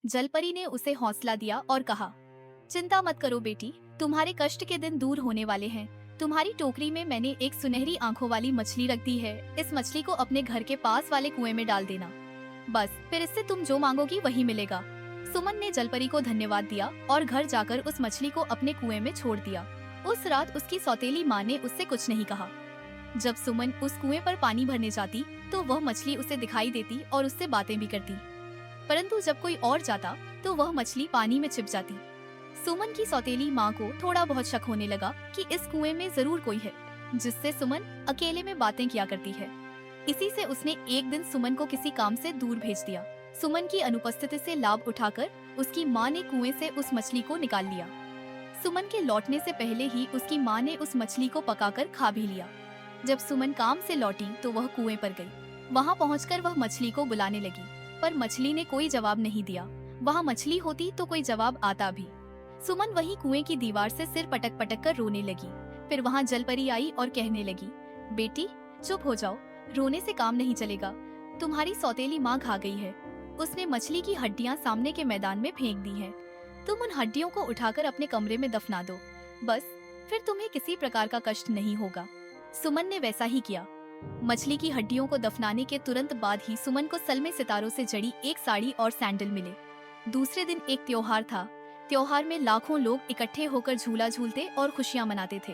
जलपरी ने उसे हौसला दिया और कहा, चिंता मत करो बेटी, तुम्हारे कष्ट के दिन दूर होने वाले हैं। तुम्हारी टोकरी में मैंने एक सुनहरी आंखों वाली मछली रख दी है। इस मछली को अपने घर के पास वाले कुएं में डाल देना। बस फिर इससे तुम जो मांगोगी वही मिलेगा। सुमन ने जलपरी को धन्यवाद दिया और घर जाकर उस मछली को अपने कुएं में छोड़ दिया। उस रात उसकी सौतेली माँ ने उससे कुछ नहीं कहा। जब सुमन उस कुएं पर पानी भरने जाती तो वह मछली उसे दिखाई देती और उससे बातें भी करती, परंतु जब कोई और जाता तो वह मछली पानी में छिप जाती। सुमन की सौतेली माँ को थोड़ा बहुत शक होने लगा कि इस कुएं में जरूर कोई है जिससे सुमन अकेले में बातें किया करती है। इसी से उसने एक दिन सुमन को किसी काम से दूर भेज दिया। सुमन की अनुपस्थिति से लाभ उठाकर उसकी माँ ने कुएं से उस मछली को निकाल लिया। सुमन के लौटने से पहले ही उसकी माँ ने उस मछली को पकाकर खा भी लिया। जब सुमन काम से लौटी तो वह कुएं पर गई। वहां पहुंचकर वह मछली को बुलाने लगी, पर मछली ने कोई जवाब नहीं दिया। वहां मछली होती तो कोई जवाब आता भी। सुमन वही कुएं की दीवार से सिर पटक पटक कर रोने लगी। फिर वहां जलपरी आई और कहने लगी, बेटी चुप हो जाओ, रोने से काम नहीं चलेगा। तुम्हारी सौतेली माँ खा गई है। उसने मछली की हड्डियाँ सामने के मैदान में फेंक दी हैं। तुम उन हड्डियों को उठाकर अपने कमरे में दफना दो, बस फिर तुम्हें किसी प्रकार का कष्ट नहीं होगा। सुमन ने वैसा ही किया। मछली की हड्डियों को दफनाने के तुरंत बाद ही सुमन को सलमे सितारों से जड़ी एक साड़ी और सैंडल मिले। दूसरे दिन एक त्योहार था। त्योहार में लाखों लोग इकट्ठे होकर झूला झूलते और खुशियां मनाते थे।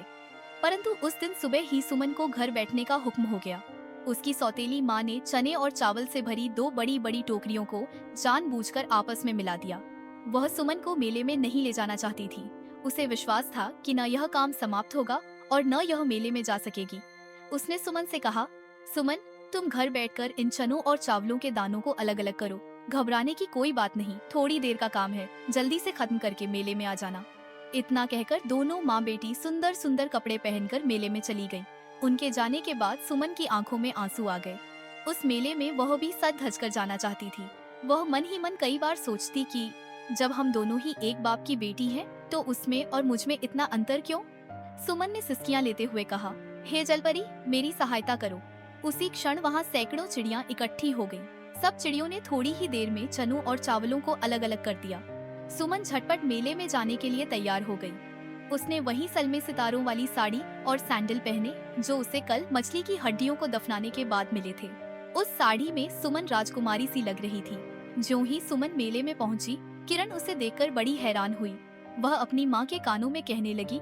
परंतु उस दिन सुबह ही सुमन को घर बैठने का हुक्म हो गया। उसकी सौतेली माँ ने चने और चावल से भरी दो बड़ी बड़ी टोकरियों को जानबूझकर आपस में मिला दिया। वह सुमन को मेले में नहीं ले जाना चाहती थी। उसे विश्वास था कि न यह काम समाप्त होगा और न यह मेले में जा सकेगी। उसने सुमन से कहा, सुमन तुम घर बैठकर इन चनों और चावलों के दानों को अलग अलग करो। घबराने की कोई बात नहीं, थोड़ी देर का काम है, जल्दी से खत्म करके मेले में आ जाना। इतना कहकर दोनों माँ बेटी सुंदर सुंदर कपड़े पहनकर मेले में चली गईं। उनके जाने के बाद सुमन की आंखों में आंसू आ गए। उस मेले में वह भी सज धज कर जाना चाहती थी। वह मन ही मन कई बार सोचती कि जब हम दोनों ही एक बाप की बेटी हैं, तो उसमें और मुझ में इतना अंतर क्यों। सुमन ने सिसकियां लेते हुए कहा, हे जलपरी मेरी सहायता करो। उसी क्षण वहाँ सैकड़ों चिड़ियां इकट्ठी हो गईं। सब चिड़ियों ने थोड़ी ही देर में चनों और चावलों को अलग अलग कर दिया। सुमन झटपट मेले में जाने के लिए तैयार हो गई। उसने वही सलमे सितारों वाली साड़ी और सैंडल पहने जो उसे कल मछली की हड्डियों को दफनाने के बाद मिले थे। उस साड़ी में सुमन राजकुमारी सी लग रही थी। ज्यों ही सुमन मेले में पहुंची, किरण उसे देखकर बड़ी हैरान हुई। वह अपनी माँ के कानों में कहने लगी,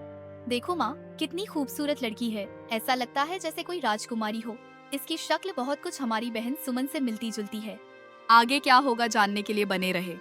देखो माँ, कितनी खूबसूरत लड़की है। ऐसा लगता है जैसे कोई राजकुमारी हो। इसकी शक्ल बहुत कुछ हमारी बहन सुमन से मिलती जुलती है। आगे क्या होगा जानने के लिए बने रहे।